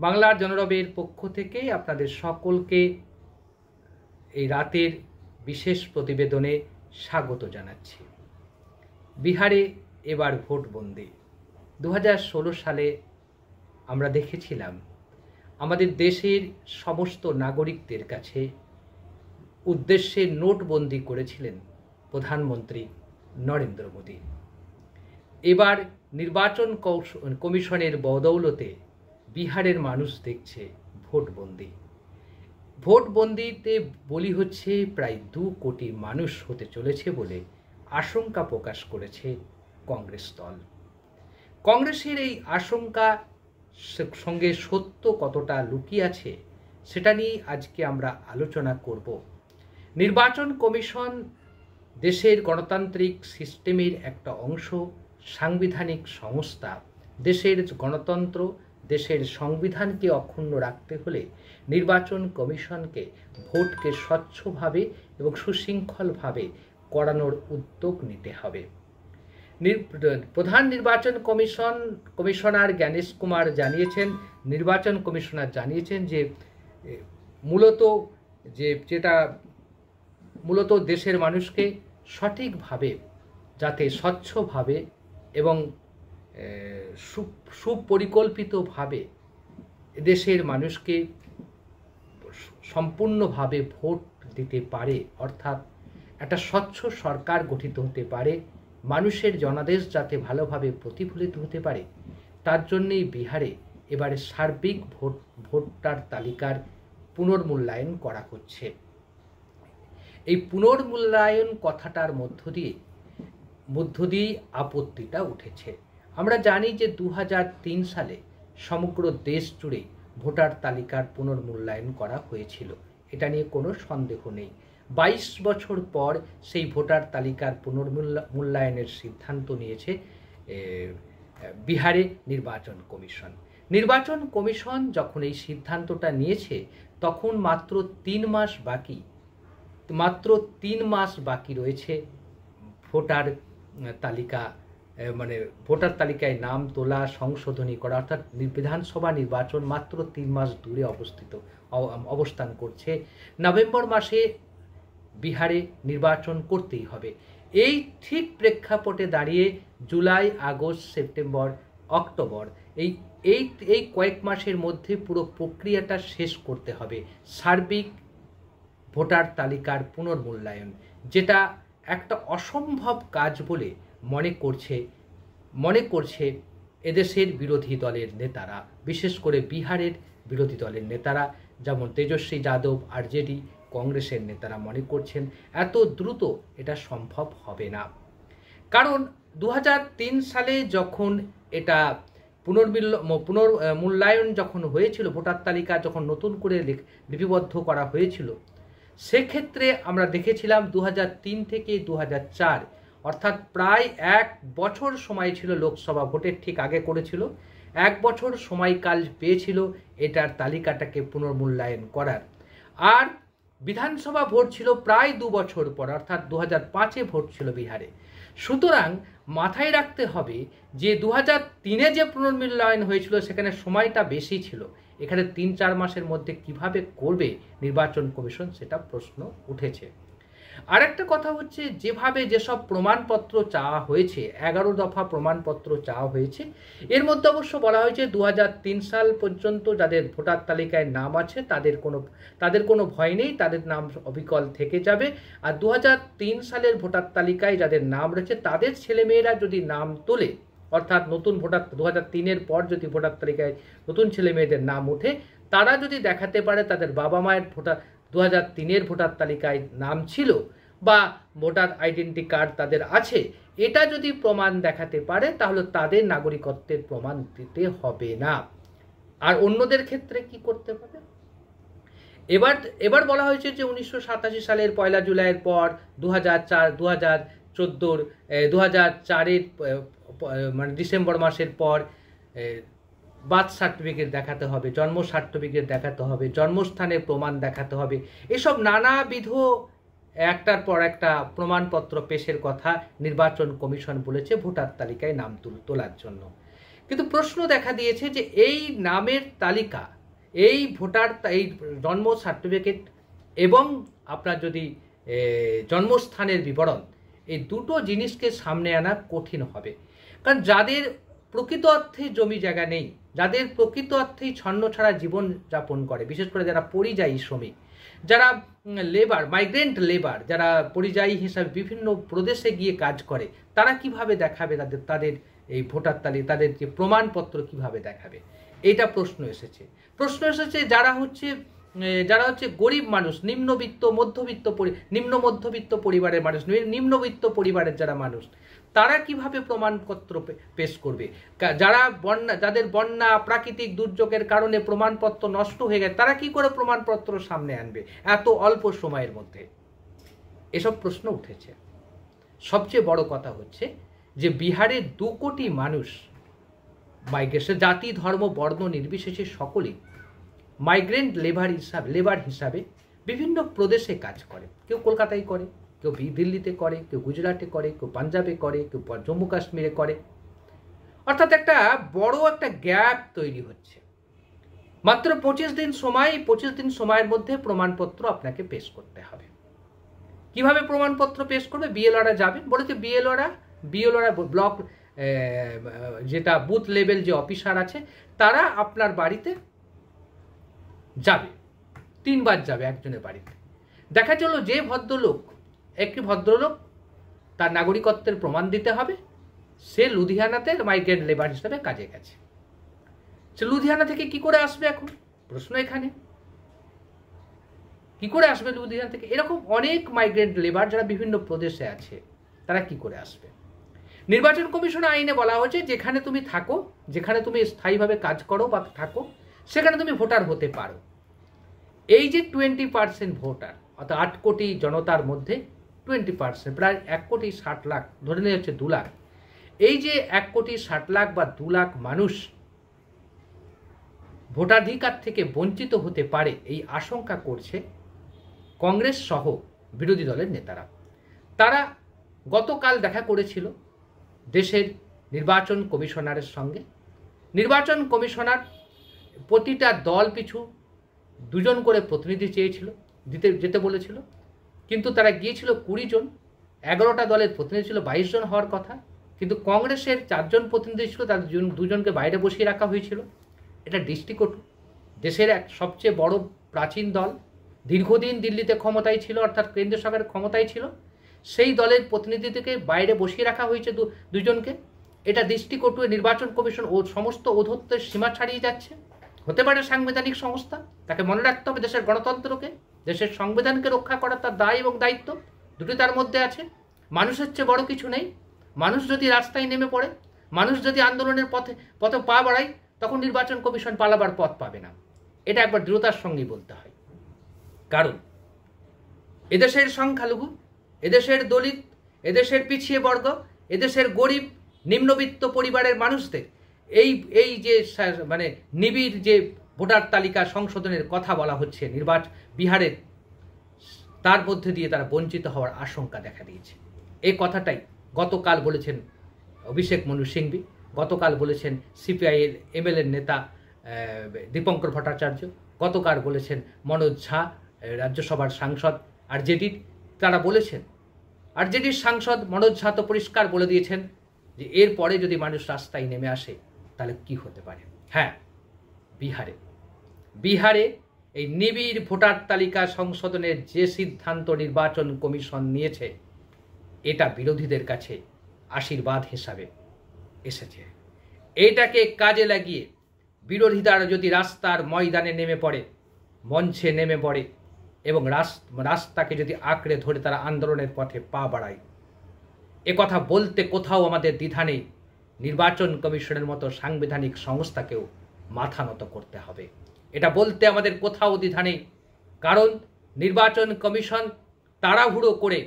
বাংলার জনরবের পক্ষ থেকে আপনাদের সকলকে এই রাতের বিশেষ প্রতিবেদনে স্বাগত জানাচ্ছি। বিহারে এবার ভোটবন্দি। 2016 সালে আমরা দেখেছিলাম আমাদের দেশের সমস্ত নাগরিকদের কাছে উদ্দেশ্যে নোটবন্দি করেছিলেন প্রধানমন্ত্রী নরেন্দ্র মোদী। এবার নির্বাচন কমিশনের বদৌলতে বিহারের মানুষ দেখছে ভোটবন্দি। ভোটবন্দিতে বলি হচ্ছে প্রায় 2 কোটি মানুষ হতে চলেছে বলে আশঙ্কা প্রকাশ করেছে কংগ্রেস দল। কংগ্রেসের এই আশঙ্কা সঙ্গে সত্য কতটা লুকিয়ে আছে সেটা নিয়ে আজকে আমরা আলোচনা করব। নির্বাচন কমিশন দেশের গণতান্ত্রিক সিস্টেমের একটা অংশ, সাংবিধানিক সংস্থা। দেশের গণতন্ত্র, দেশের সংবিধানকে অক্ষুণ্ণ রাখতে হলে নির্বাচন কমিশনকে ভোটকে স্বচ্ছভাবে এবং সুশৃঙ্খলভাবে করানোর উদ্যোগ নিতে হবে। প্রধান নির্বাচন কমিশনার জ্ঞানেশ কুমার জানিয়েছেন যে মূলত দেশের মানুষকে সঠিকভাবে, যাতে স্বচ্ছভাবে এবং সুপরিকল্পিতভাবে দেশের মানুষকে সম্পূর্ণভাবে ভোট দিতে পারে, অর্থাৎ একটা স্বচ্ছ সরকার গঠিত হতে পারে, মানুষের জনাদেশ যাতে ভালোভাবে প্রতিফলিত হতে পারে, তার জন্যই বিহারে এবারে সার্বিক ভোটার তালিকার পুনর্মূল্যায়ন করা হচ্ছে। এই পুনর্মূল্যায়ন কথাটার মধ্য দিয়েই আপত্তিটা উঠেছে। আমরা জানি যে 2003 সালে সমগ্র দেশ জুড়ে ভোটার তালিকার পুনর্মূল্যায়ন করা হয়েছিল, এটা নিয়ে কোনো সন্দেহ নেই। 22 বছর পর সেই ভোটার তালিকার পুনর্মূল্যায়নের সিদ্ধান্ত নিয়েছে বিহারে নির্বাচন কমিশন। নির্বাচন কমিশন যখন এই সিদ্ধান্তটা নিয়েছে তখন মাত্র 3 মাস বাকি রয়েছে ভোটার তালিকায় নাম তোলা, সংশোধনী করা, অর্থাৎ বিধানসভা নির্বাচন মাত্র 3 মাস দূরে অবস্থান করছে। নভেম্বর মাসে বিহারে নির্বাচন করতেই হবে। এই ঠিক প্রেক্ষাপটে দাঁড়িয়ে জুলাই, আগস্ট, সেপ্টেম্বর, অক্টোবর এই কয়েক মাসের মধ্যে পুরো প্রক্রিয়াটা শেষ করতে হবে। সার্বিক ভোটার তালিকার পুনর্মূল্যায়ন, যেটা একটা অসম্ভব কাজ বলে মনে করছে এদেশের বিরোধী দলের নেতারা, বিশেষ করে বিহারের বিরোধী দলের নেতারা, যেমন তেজস্বী যাদব, আরজেডি, কংগ্রেসের নেতারা মনে করছেন এত দ্রুত এটা সম্ভব হবে না। কারণ 2003 সালে যখন এটা পুনর্মূল্যায়ন যখন হয়েছিল, ভোটার তালিকা যখন নতুন করে লিপিবদ্ধ করা হয়েছিল, সেক্ষেত্রে আমরা দেখেছিলাম 2003 থেকে 2004, অর্থাৎ প্রায় 1 বছর সময় ছিল, লোকসভা ভোটের ঠিক আগে করেছিল, 1 বছর সময়কাল পেয়েছিল এটার তালিকাটাকে পুনর্মূল্যায়ন করার। আর বিধানসভা ভোট ছিল প্রায় 2 বছর পর, অর্থাৎ 2005-এ ভোট ছিল বিহারে। সুতরাং মাথায় রাখতে হবে যে 2003-এ যে পুনর্মূল্যায়ন হয়েছিল সেখানে সময়টা বেশি ছিল, এখানে 3-4 মাসের মধ্যে কিভাবে করবে নির্বাচন কমিশন, সেটা প্রশ্ন উঠেছে। আরেকটা কথা হচ্ছে, যেসব প্রমাণপত্র চাওয়া হয়েছে, 11 দফা প্রমাণপত্র চাওয়া হয়েছে, এর মধ্যে অবশ্য বলা হয়েছে 2003 সাল পর্যন্ত যাদের ভোটার তালিকায় নাম আছে তাদের কোনো ভয় নেই, তাদের নাম অবিকল থেকে যাবে। আর 2003 সালের ভোটার তালিকায় যাদের নাম রয়েছে তাদের ছেলেমেয়েরা যদি নাম তোলে, অর্থাৎ নতুন ভোটার 2003-এর পর যদি ভোটার তালিকায় নতুন ছেলেমেয়েদের নাম ওঠে, তারা যদি দেখাতে পারে তাদের বাবা মায়ের 2003-এর ভোটার তালিকায় নাম ছিল বা ভোটার আইডেন্টি কার্ড তাদের আছে, এটা যদি প্রমাণ দেখাতে পারে তাহলে তাদের নাগরিকত্বের প্রমাণ দিতে হবে না। আর অন্যদের ক্ষেত্রে কি করতে হবে? এবার বলা হয়েছে যে 1987 সালের 1 জুলাইয়ের পর 2004-এর মানে ডিসেম্বর মাসের পর বার্থ সার্টিফিকেট দেখাতে হবে, জন্ম সার্টিফিকেট দেখাতে হবে, জন্মস্থানের প্রমাণ দেখাতে হবে, এসব নানাবিধ একটার পর একটা প্রমাণপত্র পেশের কথা নির্বাচন কমিশন বলেছে ভোটার তালিকায় নাম তোলার জন্য। কিন্তু প্রশ্ন দেখা দিয়েছে যে এই নামের তালিকা, এই ভোটার, এই জন্ম সার্টিফিকেট এবং আপনার যদি জন্মস্থানের বিবরণ, এই দুটো জিনিসকে সামনে আনা কঠিন হবে। কারণ যাদের প্রকৃত অর্থে জমি জায়গা নেই, যাদের প্রকৃত অর্থেই ছন্ন ছাড়া জীবন যাপন করে, বিশেষ করে যারা পরিযায়ী শ্রমিক, যারা লেবার, মাইগ্রেন্ট লেবার, যারা পরিযায়ী হিসাবে বিভিন্ন প্রদেশে গিয়ে কাজ করে, তারা কিভাবে দেখাবে তাদের এই ভোটার তালিকা, তাদের যে প্রমাণপত্র কিভাবে দেখাবে? এইটা প্রশ্ন এসেছে। যারা হচ্ছে গরিব মানুষ, নিম্ন মধ্যবিত্ত পরিবারের মানুষ, নিম্নবিত্ত পরিবারের যারা মানুষ, তারা কিভাবে প্রমাণপত্র পেশ করবে? যাদের বন্যা, প্রাকৃতিক দুর্যোগের কারণে প্রমাণপত্র নষ্ট হয়ে গেছে, তারা কি করে প্রমাণপত্র সামনে আনবে এত অল্প সময়ের মধ্যে? এসব প্রশ্ন উঠেছে। সবচেয়ে বড় কথা হচ্ছে যে বিহারের 2 কোটি মানুষ মাইগ্রেশন, জাতি, ধর্ম, বর্ণ নির্বিশেষে সকলেই মাইগ্রেন্ট লেবার হিসাবে বিভিন্ন প্রদেশে কাজ করে। কেউ কলকাতায় করে, কেউ দিল্লিতে করে, কেউ গুজরাটে করে, কেউ পাঞ্জাবে করে, কেউ জম্মু কাশ্মীরে করে। অর্থাৎ একটা বড় একটা গ্যাপ তৈরি হচ্ছে। মাত্র 25 দিন সময়ের মধ্যে প্রমাণপত্র আপনাকে পেশ করতে হবে। কিভাবে প্রমাণপত্র পেশ করবে? বিএলওরা যাবেন, বলেছে বিএলওরা ব্লক, যেটা বুথ লেভেল যে অফিসার আছে, তারা আপনার বাড়িতে যাবে, 3 বার যাবে একজনের বাড়িতে। দেখা চলো যে একটি ভদ্রলোক তার নাগরিকত্বের প্রমাণ দিতে হবে, সে লুধিয়ানাতে মাইগ্রেন্ট লেবার হিসেবে কাজে গেছে। সে লুধিয়ানা থেকে কি করে আসবে? এখন প্রশ্ন এখানে, কি করে আসবে লুধিয়ানা থেকে? এরকম অনেক মাইগ্রেন্ট লেবার যারা বিভিন্ন প্রদেশে আছে, তারা কি করে আসবে? নির্বাচন কমিশন আইনে বলা হয়েছে যেখানে তুমি থাকো, যেখানে তুমি স্থায়ীভাবে কাজ করো বা থাকো, সেখানে তুমি ভোটার হতে পারো। এই যে 20% ভোটার, অর্থাৎ 8 কোটি জনতার মধ্যে 20%, প্রায় 1 কোটি 60 লাখ, ধরে নিয়ে হচ্ছে 2 লাখ। এই যে 1 কোটি 60 লাখ বা 2 লাখ মানুষ ভোটাধিকার থেকে বঞ্চিত হতে পারে, এই আশঙ্কা করছে কংগ্রেস সহ বিরোধী দলের নেতারা। তারা গতকাল দেখা করেছিল দেশের নির্বাচন কমিশনারের সঙ্গে। নির্বাচন কমিশনার প্রতিটা দল পিছু 2 জন করে প্রতিনিধি চেয়েছিল, যেতে বলেছিল, কিন্তু তারা গিয়েছিল 20 জন। 11টা দলের প্রতিনিধি ছিল, 22 জন হওয়ার কথা, কিন্তু কংগ্রেসের 4 জন প্রতিনিধি ছিল, তাদের 2 জনকে বাইরে বসিয়ে রাখা হয়েছিল। এটা দৃষ্টিকটু। দেশের এক সবচেয়ে বড় প্রাচীন দল, দীর্ঘদিন দিল্লিতে ক্ষমতায় ছিল, অর্থাৎ কেন্দ্রীয় সরকারের ক্ষমতায় ছিল, সেই দলের প্রতিনিধিদেরকে বাইরে বসিয়ে রাখা হয়েছে 2 জনকে। এটা দৃষ্টিকটু। নির্বাচন কমিশন সমস্ত ঔদ্ধত্যের সীমা ছাড়িয়ে যাচ্ছে। হতে পারে সাংবিধানিক সংস্থা, তাকে মনে রাখতে হবে দেশের গণতন্ত্রকে, দেশের সংবিধানকে রক্ষা করা তার দায় এবং দায়িত্ব, দুটি তার মধ্যে আছে। মানুষের চেয়ে বড় কিছু নেই। মানুষ যদি রাস্তায় নেমে পড়ে, মানুষ যদি আন্দোলনের পথে পা বাড়ায়, তখন নির্বাচন কমিশন পালাবার পথ পাবে না। এটা একবার দৃঢ়তার সঙ্গেই বলতে হয়। কারণ এদেশের সংখ্যালঘু, এদেশের দলিত, এদেশের পিছিয়ে বর্গ, এদেশের গরিব নিম্নবিত্ত পরিবারের মানুষদের এই যে মানে নিবিড় যে ভোটার তালিকা সংশোধনের কথা বলা হচ্ছে বিহারের, তার মধ্যে দিয়ে তারা বঞ্চিত হওয়ার আশঙ্কা দেখা দিয়েছে। এই কথাটাই গতকাল বলেছেন অভিষেক মনু সিংভি, গতকাল বলেছেন সিপিআইয়ের এমএলএ নেতা দীপঙ্কর ভট্টাচার্য, গতকাল বলেছেন মনোজ ঝা, রাজ্যসভার সাংসদ আরজেডির, তারা বলেছেন। আরজেডির সাংসদ মনোজ ঝা তো পরিষ্কার বলে দিয়েছেন যে এরপরে যদি মানুষ রাস্তায় নেমে আসে তাহলে কি হতে পারে। হ্যাঁ, বিহারে এই নিবিড় ভোটার তালিকা সংশোধনের যে সিদ্ধান্ত নির্বাচন কমিশন নিয়েছে, এটা বিরোধীদের কাছে আশীর্বাদ হিসাবে এসেছে। এটাকে কাজে লাগিয়ে বিরোধীরা যদি রাস্তার ময়দানে নেমে পড়ে, মঞ্চে নেমে পড়ে এবং রাস্তাকে যদি আঁকড়ে ধরে তারা আন্দোলনের পথে পা বাড়ায়, একথা বলতে কোথাও আমাদের দ্বিধা নেই। নির্বাচন কমিশনের মতো সাংবিধানিক সংস্থাকেও মাথা নত করতে হবে, এটা বলতে আমাদের কোথাও দ্বিধা নেই। কারণ নির্বাচন কমিশন তাড়াহুড়ো করে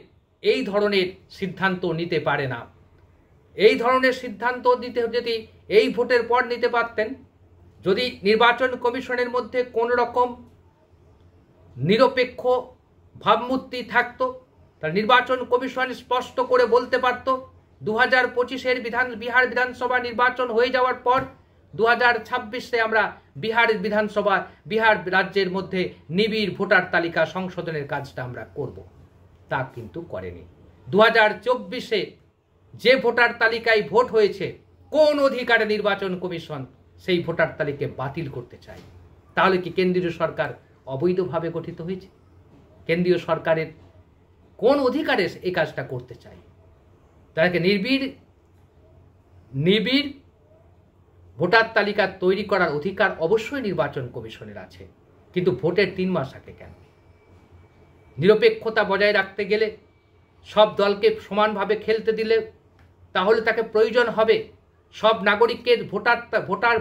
এই ধরনের সিদ্ধান্ত নিতে পারে না। এই ধরনের সিদ্ধান্ত নিতে যদি এই ভোটের পর নিতে পারতেন, যদি নির্বাচন কমিশনের মধ্যে কোন রকম নিরপেক্ষ ভাবমূর্তি থাকতো, তাহলে নির্বাচন কমিশন স্পষ্ট করে বলতে পারত 2025-এর বিহার বিধানসভা নির্বাচন হয়ে যাওয়ার পর 2026-এ আমরা বিহার রাজ্যের মধ্যে নিবিড় ভোটার তালিকা সংশোধনের কাজটা আমরা করব। তা কিন্তু করেনি। 2024-এ যে ভোটার তালিকায় ভোট হয়েছে, কোন অধিকারে নির্বাচন কমিশন সেই ভোটার তালিকা বাতিল করতে চায়? তাহলে কি কেন্দ্রীয় সরকার অবৈধভাবে গঠিত হয়েছে? কেন্দ্রীয় সরকারের কোন অধিকারে এই কাজটা করতে চায়? তাদেরকে নিবিড় ভোটার তালিকা তৈরি করার অধিকার অবশ্যই নির্বাচন কমিশনের আছে, কিন্তু ভোটের 3 মাস আগে কেন? নিরপেক্ষতা বজায় রাখতে গেলে, সব দলকে সমানভাবে খেলতে দিলে, তাহলে তাকে প্রয়োজন হবে সব নাগরিককে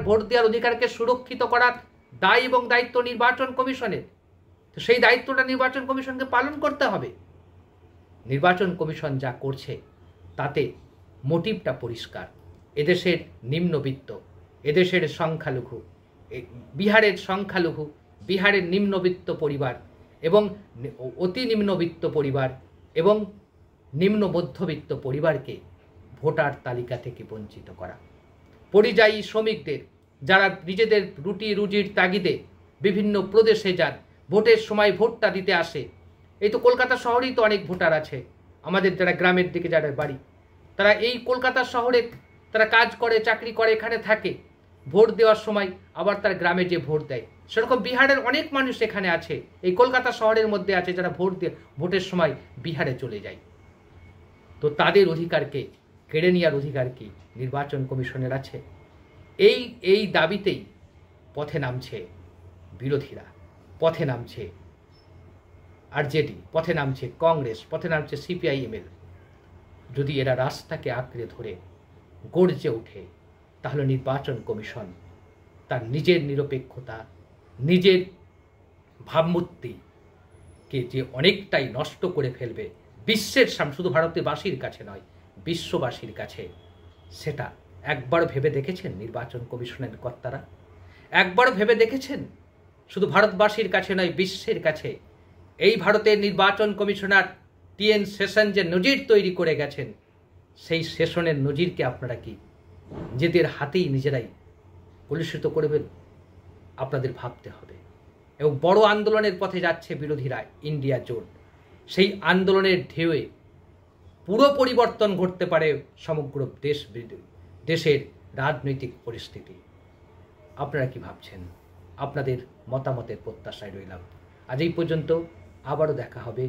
ভোট দেওয়ার অধিকারকে সুরক্ষিত করার দায় এবং দায়িত্ব নির্বাচন কমিশনের। তো সেই দায়িত্বটা নির্বাচন কমিশনকে পালন করতে হবে। নির্বাচন কমিশন যা করছে তাতে মোটিভটা পরিষ্কার। এদেশের নিম্নবিত্ত, এদেশের সংখ্যালঘু, বিহারের নিম্নবিত্ত পরিবার এবং অতি নিম্নবিত্ত পরিবার এবং নিম্ন মধ্যবিত্ত পরিবারকে ভোটার তালিকা থেকে বঞ্চিত করা। পরিযায়ী শ্রমিকদের, যারা নিজেদের রুজির তাগিদে বিভিন্ন প্রদেশে যান, ভোটের সময় ভোটটা দিতে আসে। এই তো কলকাতা শহরেই তো অনেক ভোটার আছে, আমাদের যারা গ্রামের দিকে যারা বাড়ি, তারা এই কলকাতা শহরে তারা কাজ করে, চাকরি করে, এখানে থাকে, ভোট দেওয়ার সময় আবার তার গ্রামে যে ভোট দেয়। সেরকম বিহারের অনেক মানুষ এখানে আছে, এই কলকাতা শহরের মধ্যে আছে, যারা ভোটের সময় বিহারে চলে যায়। তো তাদের অধিকারকে কেড়ে নেওয়ার অধিকার কি নির্বাচন কমিশনের আছে? এই দাবিতেই পথে নামছে বিরোধীরা, পথে নামছে আরজেডি, পথে নামছে কংগ্রেস, পথে নামছে সিপিআইএমএল। যদি এরা রাস্তাকে আঁকড়ে ধরে গর্জে ওঠে, তাহলে নির্বাচন কমিশন তার নিজের নিরপেক্ষতা, নিজের ভাবমূর্তিকে যে অনেকটাই নষ্ট করে ফেলবে বিশ্বের সামনে, শুধু ভারতবাসীর কাছে নয়, বিশ্ববাসীর কাছে। সেটা একবার ভেবে দেখেছেন নির্বাচন কমিশনের কর্তারা? একবার ভেবে দেখেছেন? শুধু ভারতবাসীর কাছে নয়, বিশ্বের কাছে এই ভারতের নির্বাচন কমিশনার টিএন সেশন যে নজির তৈরি করে গেছেন, সেই সেশনের নজিরকে আপনারা কি নিজেদের হাতেই নিজেরাই কলুষিত করবেন? আপনাদের ভাবতে হবে। এবং বড় আন্দোলনের পথে যাচ্ছে বিরোধীরা, ইন্ডিয়া জোট। সেই আন্দোলনের ঢেউয়ে পুরো পরিবর্তন ঘটতে পারে সমগ্র দেশের রাজনৈতিক পরিস্থিতি। আপনারা কি ভাবছেন? আপনাদের মতামতের প্রত্যাশায় রইলাম। আজ এই পর্যন্ত, আবারও দেখা হবে